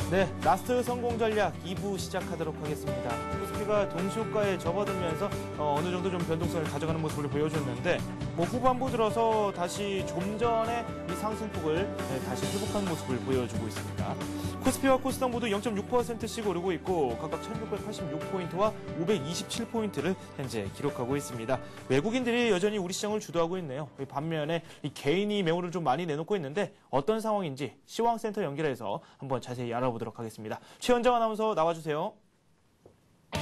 네, 라스트 성공 전략 2부 시작하도록 하겠습니다. 코스피가 동시호가에 접어들면서 어느 정도 좀 변동성을 가져가는 모습을 보여줬는데 후반부 들어서 다시 좀 전에 이 상승폭을 다시 회복한 모습을 보여주고 있습니다. 코스피와 코스닥 모두 0.6%씩 오르고 있고 각각 1686포인트와 527포인트를 현재 기록하고 있습니다. 외국인들이 여전히 우리 시장을 주도하고 있네요. 반면에 이 개인이 매물을 좀 많이 내놓고 있는데 어떤 상황인지 시황센터 연결해서 한번 자세히 알아보도록 하겠습니다. 최현정 아나운서 나와주세요.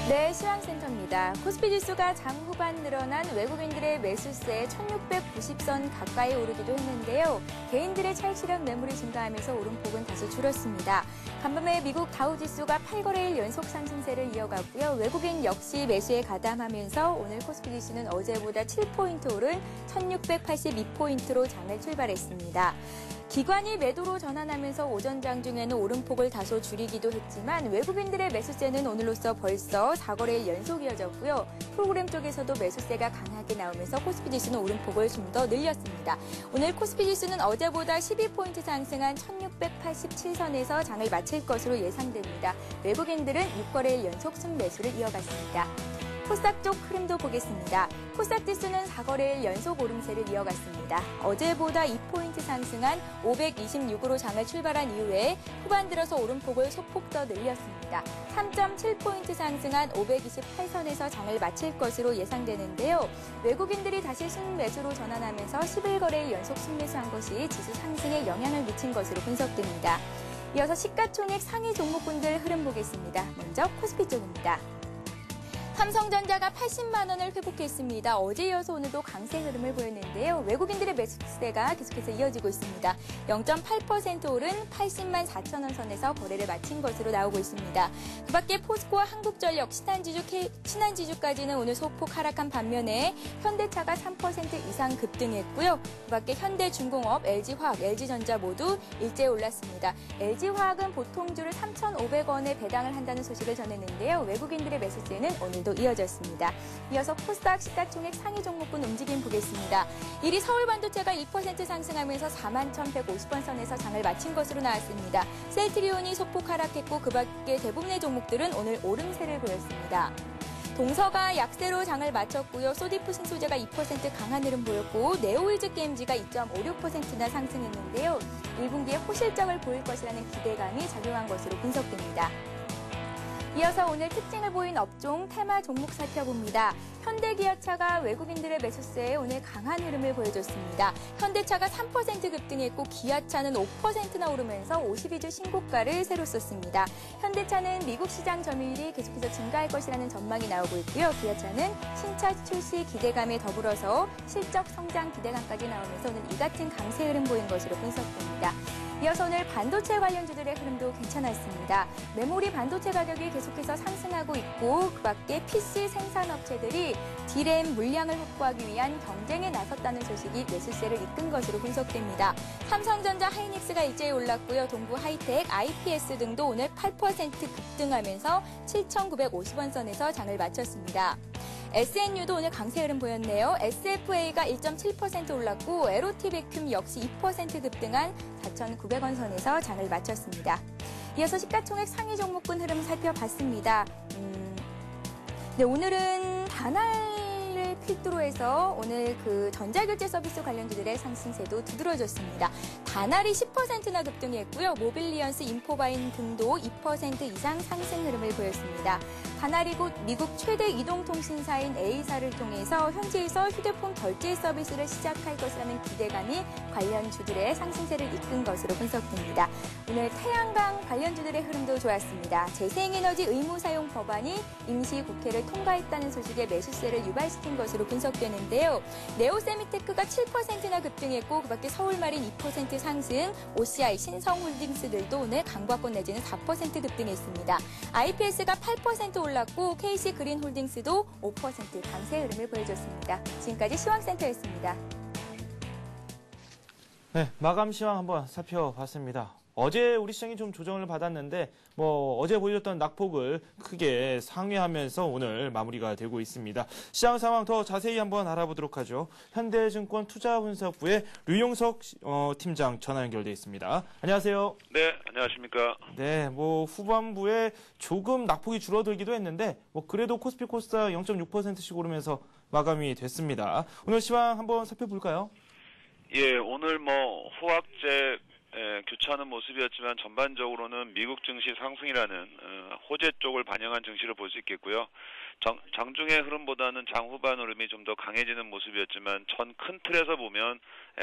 네, 시황센터입니다. 코스피 지수가 장 후반 늘어난 외국인들의 매수세 1690선 가까이 오르기도 했는데요. 개인들의 차익실현 매물이 증가하면서 오름폭은 다소 줄었습니다. 간밤에 미국 다우지수가 8거래일 연속 상승세를 이어갔고요. 외국인 역시 매수에 가담하면서 오늘 코스피 지수는 어제보다 7포인트 오른 1682포인트로 장을 출발했습니다. 기관이 매도로 전환하면서 오전 장중에는 오름폭을 다소 줄이기도 했지만 외국인들의 매수세는 오늘로써 벌써 4거래일 연속 이어졌고요. 프로그램 쪽에서도 매수세가 강하게 나오면서 코스피 지수는 오름폭을 좀 더 늘렸습니다. 오늘 코스피 지수는 어제보다 12포인트 상승한 1687선에서 장을 마칠 것으로 예상됩니다. 외국인들은 6거래일 연속 순매수를 이어갔습니다. 코스닥 쪽 흐름도 보겠습니다. 코스닥 지수는 4거래일 연속 오름세를 이어갔습니다. 어제보다 2포인트 상승한 526으로 장을 출발한 이후에 후반 들어서 오름폭을 소폭 더 늘렸습니다. 3.7포인트 상승한 528선에서 장을 마칠 것으로 예상되는데요. 외국인들이 다시 순매수로 전환하면서 11거래일 연속 순매수한 것이 지수 상승에 영향을 미친 것으로 분석됩니다. 이어서 시가총액 상위 종목군들 흐름 보겠습니다. 먼저 코스피 쪽입니다. 삼성전자가 80만 원을 회복했습니다. 어제 이어서 오늘도 강세 흐름을 보였는데요. 외국인들의 매수세가 계속해서 이어지고 있습니다. 0.8% 오른 80만 4천 원 선에서 거래를 마친 것으로 나오고 있습니다. 그 밖에 포스코와 한국전력, 신한지주까지는 오늘 소폭 하락한 반면에 현대차가 3% 이상 급등했고요. 그 밖에 현대중공업, LG화학, LG전자 모두 일제히 올랐습니다. LG화학은 보통주를 3,500원에 배당을 한다는 소식을 전했는데요. 외국인들의 매수세는 오늘도 이어졌습니다. 이어서 코스닥 시가총액 상위 종목군 움직임 보겠습니다. 1위 서울반도체가 2% 상승하면서 41,150원 선에서 장을 마친 것으로 나왔습니다. 셀트리온이 소폭 하락했고 그 밖에 대부분의 종목들은 오늘 오름세를 보였습니다. 동서가 약세로 장을 마쳤고요. 소디프 신소재가 2% 강한 흐름 보였고 네오일즈 게임즈가 2.56%나 상승했는데요. 1분기에 호실적을 보일 것이라는 기대감이 작용한 것으로 분석됩니다. 이어서 오늘 특징을 보인 업종 테마 종목 살펴봅니다. 현대기아차가 외국인들의 매수세에 오늘 강한 흐름을 보여줬습니다. 현대차가 3% 급등했고 기아차는 5%나 오르면서 52주 신고가를 새로 썼습니다. 현대차는 미국 시장 점유율이 계속해서 증가할 것이라는 전망이 나오고 있고요. 기아차는 신차 출시 기대감에 더불어서 실적 성장 기대감까지 나오면서 오늘 이 같은 강세 흐름 보인 것으로 분석됩니다. 이어서 오늘 반도체 관련주들의 흐름도 괜찮았습니다. 메모리 반도체 가격이 계속해서 상승하고 있고 그 밖에 PC 생산업체들이 D램 물량을 확보하기 위한 경쟁에 나섰다는 소식이 매수세를 이끈 것으로 분석됩니다. 삼성전자, 하이닉스가 일제히 올랐고요. 동부 하이텍, IPS 등도 오늘 8% 급등하면서 7,950원 선에서 장을 마쳤습니다. SNU도 오늘 강세 흐름 보였네요. SFA가 1.7% 올랐고 LOT 백큐ම් 역시 2% 급등한 4,900원 선에서 장을 마쳤습니다. 이어서 시가총액 상위 종목군 흐름 살펴봤습니다. 네, 오늘은 다날을 필두로 해서 오늘 그 전자결제 서비스 관련주들의 상승세도 두드러졌습니다. 다날이 10%나 급등했고요. 모빌리언스, 인포바인 등도 2% 이상 상승 흐름을 보였습니다. 다날이 곧 미국 최대 이동통신사인 A사를 통해서 현지에서 휴대폰 결제 서비스를 시작할 것이라는 기대감이 관련주들의 상승세를 이끈 것으로 분석됩니다. 오늘 태양광 관련주들의 흐름도 좋았습니다. 재생에너지 의무 사용 법안이 임시 국회를 통과했다는 소식에 매수세를 유발시킨 것으로 분석되는데요. 네오세미테크가 7%나 급등했고 그 밖에 서울마린 2% 상승, OCI, 신성홀딩스들도 오늘 강보권 내지는 4% 급등했습니다. IPS가 8% 올랐고 KC그린홀딩스도 5% 강세 흐름을 보여줬습니다. 지금까지 시황센터였습니다. 네, 마감 시황 한번 살펴봤습니다. 어제 우리 시장이 좀 조정을 받았는데 뭐 어제 보여줬던 낙폭을 크게 상회하면서 오늘 마무리가 되고 있습니다. 시장 상황 더 자세히 한번 알아보도록 하죠. 현대증권 투자분석부의 류용석 팀장 전화 연결돼 있습니다. 안녕하세요. 네, 안녕하십니까. 네, 뭐 후반부에 조금 낙폭이 줄어들기도 했는데 뭐 그래도 코스피 코스닥 0.6%씩 오르면서 마감이 됐습니다. 오늘 시황 한번 살펴볼까요? 예, 오늘 뭐 호황제 교차하는 모습이었지만 전반적으로는 미국 증시 상승이라는 호재 쪽을 반영한 증시를 볼 수 있겠고요. 장중의 흐름보다는 장후반 흐름이 좀 더 강해지는 모습이었지만 전 큰 틀에서 보면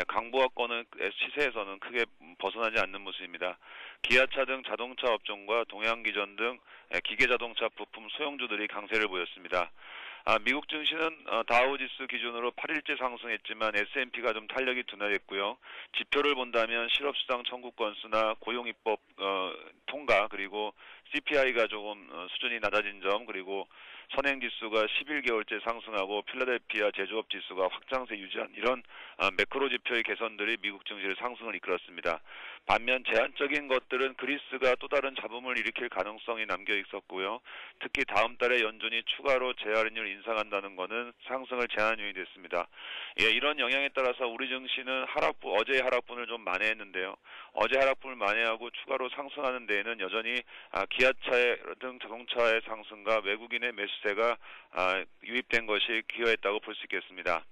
강보합권의 시세에서는 크게 벗어나지 않는 모습입니다. 기아차 등 자동차 업종과 동양기전 등 기계자동차 부품 소형주들이 강세를 보였습니다. 미국 증시는 다우지수 기준으로 8일째 상승했지만 S&P가 좀 탄력이 둔화됐고요. 지표를 본다면 실업수당 청구 건수나 고용입법 통과 그리고 CPI가 조금 수준이 낮아진 점 그리고 선행지수가 11개월째 상승하고 필라델피아 제조업 지수가 확장세 유지한 이런 매크로 지표의 개선들이 미국 증시를 상승을 이끌었습니다. 반면 제한적인 것들은 그리스가 또 다른 잡음을 일으킬 가능성이 남겨 있었고요. 특히 다음 달에 연준이 추가로 재할인율 인상한다는 것은 상승을 제한 요인이 됐습니다. 예, 이런 영향에 따라서 우리 증시는 어제의 하락분을 좀 만회했는데요. 어제 하락분을 만회하고 추가로 상승하는 데에는 여전히 기아차 등 자동차의 상승과 외국인의 매수세가 유입된 것이 기여했다고 볼 수 있겠습니다.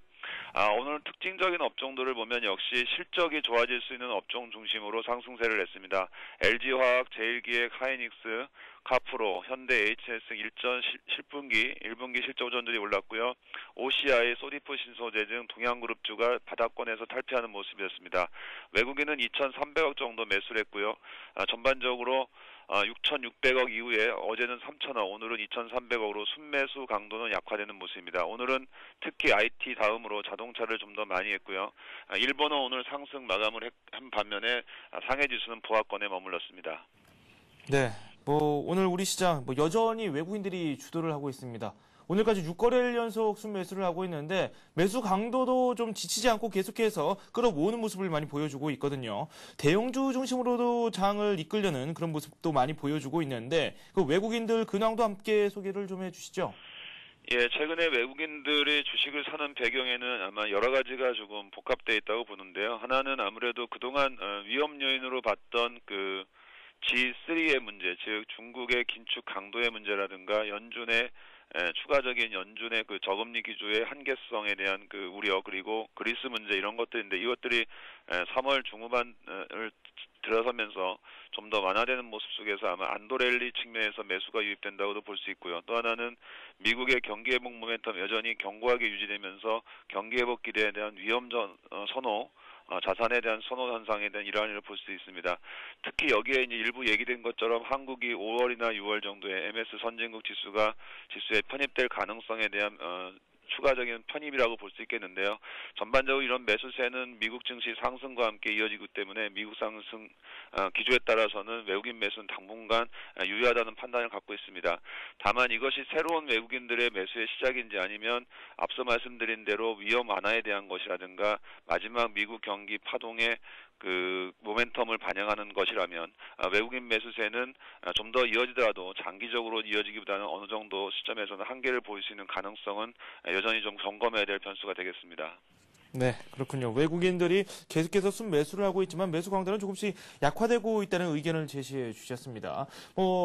오늘 특징적인 업종들을 보면 역시 실적이 좋아질 수 있는 업종 중심으로 상승세를 냈습니다. LG화학, 제일기획, 하이닉스, 카프로, 현대, HS 일전 1분기 실적 호전들이 올랐고요. OCI, 소디프 신소재 등 동양그룹주가 바닥권에서 탈피하는 모습이었습니다. 외국인은 2,300억 정도 매수를 했고요. 전반적으로 6,600억 이후에 어제는 3,000억, 오늘은 2,300억으로 순매수 강도는 약화되는 모습입니다. 오늘은 특히 IT 다음으로 자동차를 좀 더 많이 했고요. 일본은 오늘 상승 마감을 한 반면에 상해지수는 보합권에 머물렀습니다. 네, 뭐 오늘 우리 시장 뭐 여전히 외국인들이 주도를 하고 있습니다. 오늘까지 6거래일 연속 순매수를 하고 있는데 매수 강도도 좀 지치지 않고 계속해서 끌어모으는 모습을 많이 보여주고 있거든요. 대형주 중심으로도 장을 이끌려는 그런 모습도 많이 보여주고 있는데 그 외국인들 근황도 함께 소개를 좀 해주시죠. 예, 최근에 외국인들이 주식을 사는 배경에는 아마 여러 가지가 조금 복합되어 있다고 보는데요. 하나는 아무래도 그동안 위험 요인으로 봤던 그 G3의 문제, 즉 중국의 긴축 강도의 문제라든가 추가적인 연준의 그 저금리 기조의 한계성에 대한 그 우려 그리고 그리스 문제 이런 것들인데 이것들이 3월 중후반을 들어서면서 좀 더 완화되는 모습 속에서 아마 안도랠리 측면에서 매수가 유입된다고도 볼 수 있고요. 또 하나는 미국의 경기회복 모멘텀 여전히 견고하게 유지되면서 경기회복 기대에 대한 위험 선호 자산에 대한 선호 현상에 대한 일환을 볼 수 있습니다. 특히 여기에 이제 일부 얘기된 것처럼 한국이 5월이나 6월 정도에 MS 선진국 지수에 편입될 가능성에 대한 추가적인 편입이라고 볼 수 있겠는데요. 전반적으로 이런 매수세는 미국 증시 상승과 함께 이어지기 때문에 미국 상승 기조에 따라서는 외국인 매수는 당분간 유효하다는 판단을 갖고 있습니다. 다만 이것이 새로운 외국인들의 매수의 시작인지 아니면 앞서 말씀드린 대로 위험 완화에 대한 것이라든가 마지막 미국 경기 파동의 그 모멘텀을 반영하는 것이라면 외국인 매수세는 좀 더 이어지더라도 장기적으로 이어지기보다는 어느 정도 시점에서는 한계를 보일 수 있는 가능성은 여전히 좀 점검해야 될 변수가 되겠습니다. 네, 그렇군요. 외국인들이 계속해서 순매수를 하고 있지만 매수 강도는 조금씩 약화되고 있다는 의견을 제시해 주셨습니다.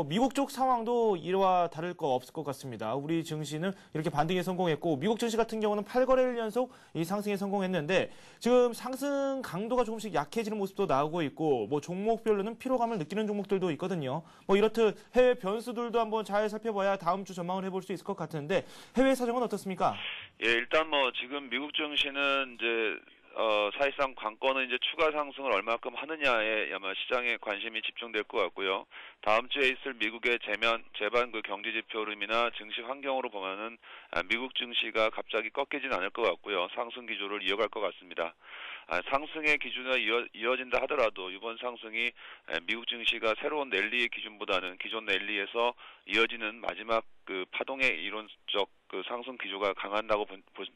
미국 쪽 상황도 이와 다를 거 없을 것 같습니다. 우리 증시는 이렇게 반등에 성공했고 미국 증시 같은 경우는 8거래일 연속 이 상승에 성공했는데 지금 상승 강도가 조금씩 약해지는 모습도 나오고 있고 종목별로는 피로감을 느끼는 종목들도 있거든요. 이렇듯 해외 변수들도 한번 잘 살펴봐야 다음 주 전망을 해볼 수 있을 것 같은데 해외 사정은 어떻습니까? 예, 일단 지금 미국 증시는 이제 사실상 관건은 이제 추가 상승을 얼마큼 하느냐에 아마 시장의 관심이 집중될 것 같고요. 다음 주에 있을 미국의 제반 그 경제 지표 흐름이나 증시 환경으로 보면은 미국 증시가 갑자기 꺾이진 않을 것 같고요. 상승 기조를 이어갈 것 같습니다. 상승의 기준이 이어진다 하더라도 이번 상승이 미국 증시가 새로운 랠리의 기준보다는 기존 랠리에서 이어지는 마지막 그 파동의 이론적 그 상승 기조가 강한다고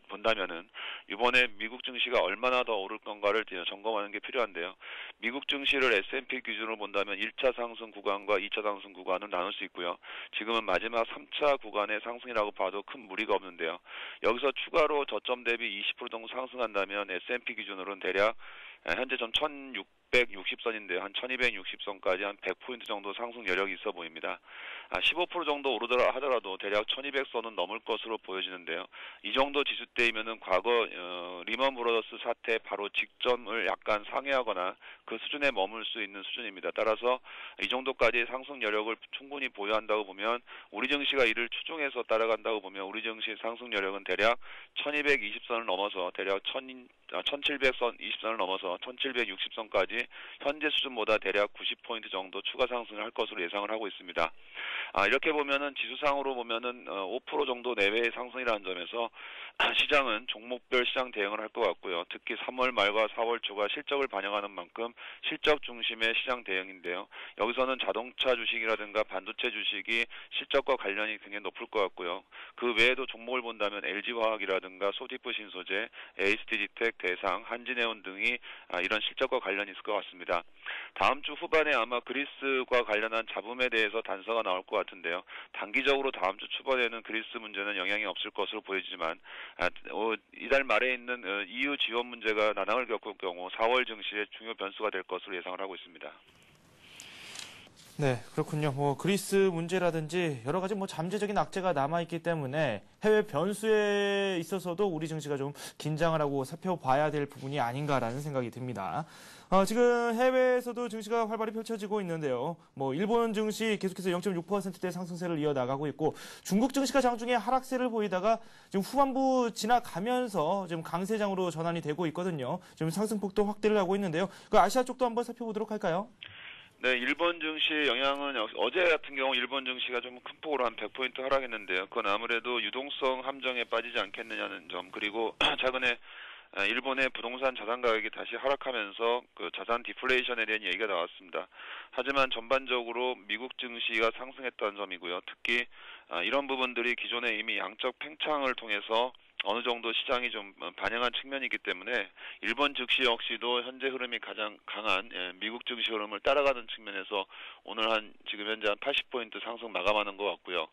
본다면은 이번에 미국 증시가 얼마나 더 오를 건가를 점검하는 게 필요한데요. 미국 증시를 S&P 기준으로 본다면 1차 상승 구간과 2차 상승 구간을 나눌 수 있고요. 지금은 마지막 3차 구간의 상승이라고 봐도 큰 무리가 없는데요. 여기서 추가로 저점 대비 20% 정도 상승한다면 S&P 기준으로는 대략 현재 전 1660선인데요. 한 1260선까지 한 100포인트 정도 상승 여력이 있어 보입니다. 15% 정도 오르더라 하더라도 대략 1200선은 넘을 것으로 보여지는데요. 이 정도 지수대이면은 과거 리먼 브러더스 사태 바로 직전을 약간 상회하거나 그 수준에 머물 수 있는 수준입니다. 따라서 이 정도까지 상승 여력을 충분히 보유한다고 보면 우리 증시가 이를 추종해서 따라간다고 보면 우리 증시 상승 여력은 대략 1220선을 넘어서 대략 1700선 20선을 넘어서 1760선까지 현재 수준보다 대략 90포인트 정도 추가 상승을 할 것으로 예상을 하고 있습니다. 이렇게 보면은 지수상으로 보면은 5% 정도 내외의 상승이라는 점에서 시장은 종목별 시장 대응을 할 것 같고요. 특히 3월 말과 4월 초가 실적을 반영하는 만큼 실적 중심의 시장 대응인데요. 여기서는 자동차 주식이라든가 반도체 주식이 실적과 관련이 굉장히 높을 것 같고요. 그 외에도 종목을 본다면 LG화학이라든가 소디프 신소재, HTG텍, 대상, 한진해운 등이 이런 실적과 관련이 있을 것 같습니다. 다음 주 후반에 아마 그리스과 관련한 잡음에 대해서 단서가 나올 것 같은데요. 단기적으로 다음 주 초반에는 그리스 문제는 영향이 없을 것으로 보이지만 이달 말에 있는 EU 지원 문제가 난항을 겪을 경우 4월 증시의 중요 변수가 될 것으로 예상을 하고 있습니다. 네, 그렇군요. 그리스 문제라든지 여러 가지 잠재적인 악재가 남아있기 때문에 해외 변수에 있어서도 우리 증시가 좀 긴장을 하고 살펴봐야 될 부분이 아닌가라는 생각이 듭니다. 지금 해외에서도 증시가 활발히 펼쳐지고 있는데요. 일본 증시 계속해서 0.6%대 상승세를 이어나가고 있고 중국 증시가 장중에 하락세를 보이다가 지금 후반부 지나가면서 지금 강세장으로 전환이 되고 있거든요. 지금 상승폭도 확대를 하고 있는데요. 그 아시아 쪽도 한번 살펴보도록 할까요? 네, 일본 증시의 영향은 어제 같은 경우 일본 증시가 좀 큰 폭으로 한 100포인트 하락했는데요. 그건 아무래도 유동성 함정에 빠지지 않겠느냐는 점, 그리고 최근에 일본의 부동산 자산 가격이 다시 하락하면서 그 자산 디플레이션에 대한 얘기가 나왔습니다. 하지만 전반적으로 미국 증시가 상승했다는 점이고요. 특히 이런 부분들이 기존에 이미 양적 팽창을 통해서 어느 정도 시장이 좀 반영한 측면이기 때문에 일본 증시 역시도 현재 흐름이 가장 강한 미국 증시 흐름을 따라가는 측면에서 오늘 지금 현재 한 80포인트 상승 마감하는 것 같고요.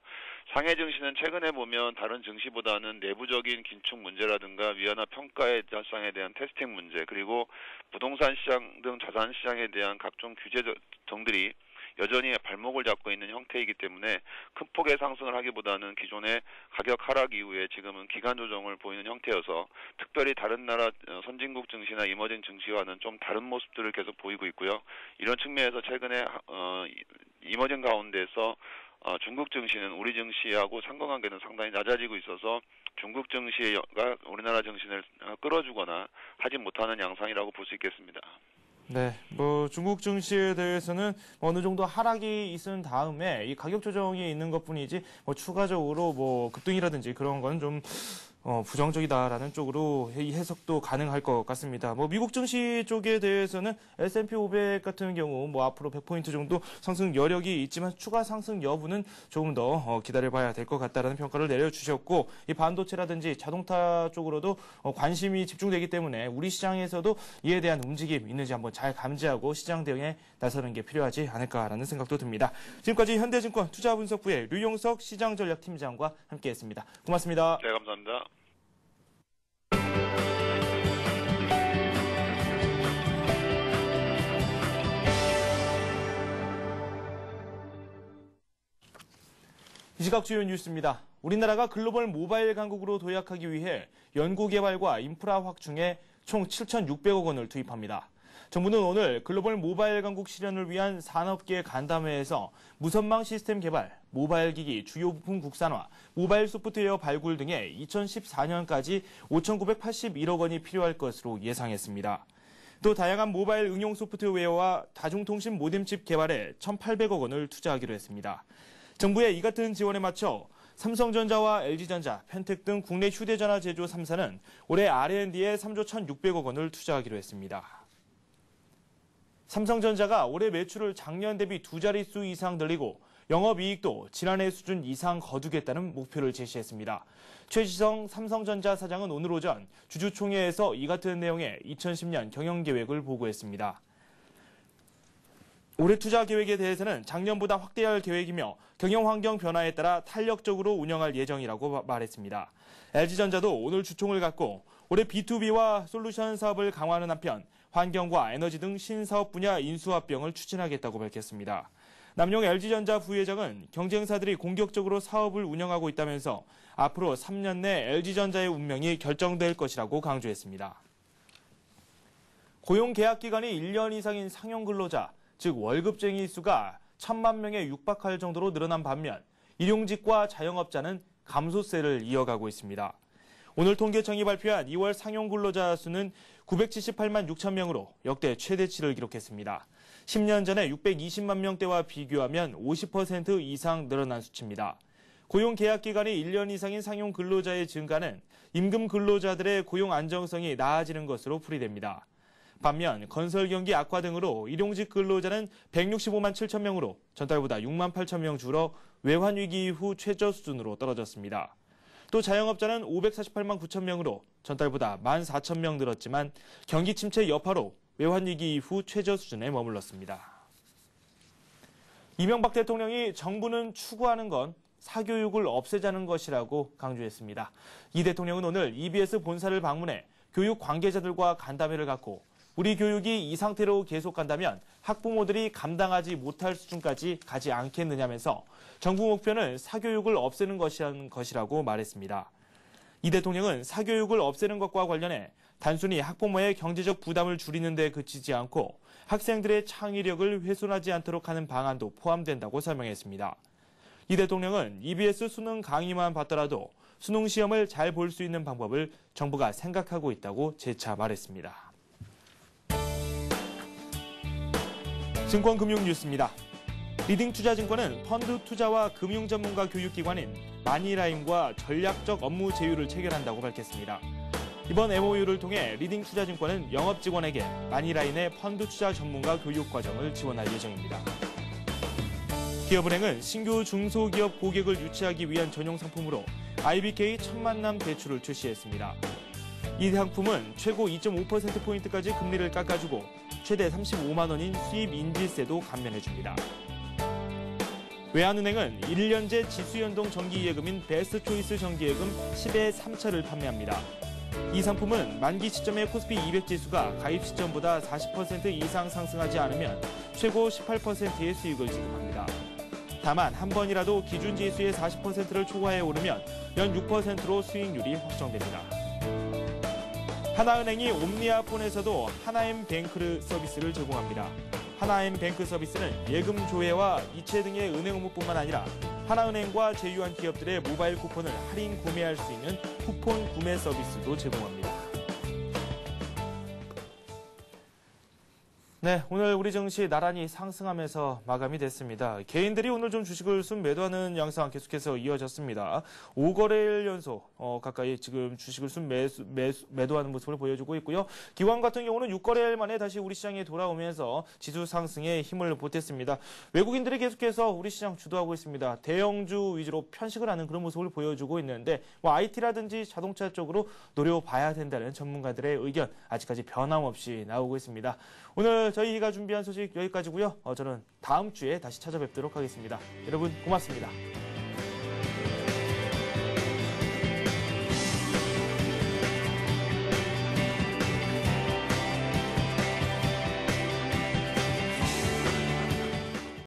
상해 증시는 최근에 보면 다른 증시보다는 내부적인 긴축 문제라든가 위안화 평가의 발상에 대한 테스팅 문제, 그리고 부동산 시장 등 자산 시장에 대한 각종 규제 등들이 여전히 발목을 잡고 있는 형태이기 때문에 큰 폭의 상승을 하기보다는 기존의 가격 하락 이후에 지금은 기간 조정을 보이는 형태여서 특별히 다른 나라 선진국 증시나 이머징 증시와는 좀 다른 모습들을 계속 보이고 있고요. 이런 측면에서 최근에 이머징 가운데서 중국 증시는 우리 증시하고 상관관계는 상당히 낮아지고 있어서 중국 증시가 우리나라 증시를 끌어주거나 하지 못하는 양상이라고 볼 수 있겠습니다. 네, 중국 증시에 대해서는 어느 정도 하락이 있은 다음에 이 가격 조정이 있는 것뿐이지 추가적으로 급등이라든지 그런 건 좀 부정적이다라는 쪽으로 해석도 가능할 것 같습니다. 미국 증시 쪽에 대해서는 S&P 500 같은 경우 앞으로 100포인트 정도 상승 여력이 있지만 추가 상승 여부는 조금 더 기다려봐야 될 것 같다라는 평가를 내려주셨고, 이 반도체라든지 자동차 쪽으로도 관심이 집중되기 때문에 우리 시장에서도 이에 대한 움직임 있는지 한번 잘 감지하고 시장 대응에 나서는 게 필요하지 않을까라는 생각도 듭니다. 지금까지 현대증권 투자분석부의 류용석 시장전략팀장과 함께했습니다. 고맙습니다. 네, 감사합니다. 이 시각 주요 뉴스입니다. 우리나라가 글로벌 모바일 강국으로 도약하기 위해 연구개발과 인프라 확충에 총 7,600억 원을 투입합니다. 정부는 오늘 글로벌 모바일 강국 실현을 위한 산업계 간담회에서 무선망 시스템 개발, 모바일 기기 주요 부품 국산화, 모바일 소프트웨어 발굴 등에 2014년까지 5,981억 원이 필요할 것으로 예상했습니다. 또 다양한 모바일 응용 소프트웨어와 다중통신 모뎀칩 개발에 1,800억 원을 투자하기로 했습니다. 정부의 이 같은 지원에 맞춰 삼성전자와 LG전자, 펜텍 등 국내 휴대전화 제조 3사는 올해 R&D에 3조 1,600억 원을 투자하기로 했습니다. 삼성전자가 올해 매출을 작년 대비 2자릿수 이상 늘리고 영업이익도 지난해 수준 이상 거두겠다는 목표를 제시했습니다. 최지성 삼성전자 사장은 오늘 오전 주주총회에서 이 같은 내용의 2010년 경영계획을 보고했습니다. 올해 투자 계획에 대해서는 작년보다 확대할 계획이며 경영환경 변화에 따라 탄력적으로 운영할 예정이라고 말했습니다. LG전자도 오늘 주총을 갖고 올해 B2B와 솔루션 사업을 강화하는 한편 환경과 에너지 등 신사업 분야 인수합병을 추진하겠다고 밝혔습니다. 남용 LG전자 부회장은 경쟁사들이 공격적으로 사업을 운영하고 있다면서 앞으로 3년 내 LG전자의 운명이 결정될 것이라고 강조했습니다. 고용 계약 기간이 1년 이상인 상용 근로자, 즉 월급쟁이 수가 1,000만 명에 육박할 정도로 늘어난 반면 일용직과 자영업자는 감소세를 이어가고 있습니다. 오늘 통계청이 발표한 2월 상용 근로자 수는 978만 6천 명으로 역대 최대치를 기록했습니다. 10년 전에 620만 명대와 비교하면 50% 이상 늘어난 수치입니다. 고용 계약 기간이 1년 이상인 상용 근로자의 증가는 임금 근로자들의 고용 안정성이 나아지는 것으로 풀이됩니다. 반면 건설 경기 악화 등으로 일용직 근로자는 165만 7천 명으로 전달보다 6만 8천 명 줄어 외환위기 이후 최저 수준으로 떨어졌습니다. 또 자영업자는 548만 9천 명으로 전달보다 1만 4천 명 늘었지만 경기 침체 여파로 외환위기 이후 최저 수준에 머물렀습니다. 이명박 대통령이 정부는 추구하는 건 사교육을 없애자는 것이라고 강조했습니다. 이 대통령은 오늘 EBS 본사를 방문해 교육 관계자들과 간담회를 갖고 우리 교육이 이 상태로 계속 간다면 학부모들이 감당하지 못할 수준까지 가지 않겠느냐면서 정부 목표는 사교육을 없애는 것이라고 말했습니다. 이 대통령은 사교육을 없애는 것과 관련해 단순히 학부모의 경제적 부담을 줄이는 데 그치지 않고 학생들의 창의력을 훼손하지 않도록 하는 방안도 포함된다고 설명했습니다. 이 대통령은 EBS 수능 강의만 받더라도 수능 시험을 잘 볼 수 있는 방법을 정부가 생각하고 있다고 재차 말했습니다. 증권금융 뉴스입니다. 리딩투자증권은 펀드 투자와 금융 전문가 교육기관인 마니라임과 전략적 업무 제휴를 체결한다고 밝혔습니다. 이번 MOU를 통해 리딩투자증권은 영업직원에게 마니라인의 펀드 투자 전문가 교육 과정을 지원할 예정입니다. 기업은행은 신규 중소기업 고객을 유치하기 위한 전용 상품으로 IBK 첫 만남 대출을 출시했습니다. 이 상품은 최고 2.5%포인트까지 금리를 깎아주고 최대 35만 원인 수입 인지세도 감면해줍니다. 외환은행은 1년제 지수연동 정기예금인 베스트초이스 정기예금 10의 3차를 판매합니다. 이 상품은 만기 시점의 코스피 200 지수가 가입 시점보다 40% 이상 상승하지 않으면 최고 18%의 수익을 지급합니다. 다만 한 번이라도 기준 지수의 40%를 초과해 오르면 연 6%로 수익률이 확정됩니다. 하나은행이 옴니아폰에서도 하나엠뱅크 서비스를 제공합니다. 하나엠뱅크 서비스는 예금 조회와 이체 등의 은행 업무뿐만 아니라 하나은행과 제휴한 기업들의 모바일 쿠폰을 할인 구매할 수 있는 쿠폰 구매 서비스도 제공합니다. 네, 오늘 우리 증시 나란히 상승하면서 마감이 됐습니다. 개인들이 오늘 좀 주식을 순매도하는 양상 계속해서 이어졌습니다. 5거래일 연속 가까이 지금 주식을 순매도하는 모습을 보여주고 있고요. 기관 같은 경우는 6거래일 만에 다시 우리 시장에 돌아오면서 지수 상승에 힘을 보탰습니다. 외국인들이 계속해서 우리 시장 주도하고 있습니다. 대형주 위주로 편식을 하는 그런 모습을 보여주고 있는데 IT라든지 자동차 쪽으로 노려봐야 된다는 전문가들의 의견 아직까지 변함없이 나오고 있습니다. 오늘 저희가 준비한 소식 여기까지고요. 저는 다음 주에 다시 찾아뵙도록 하겠습니다. 여러분 고맙습니다.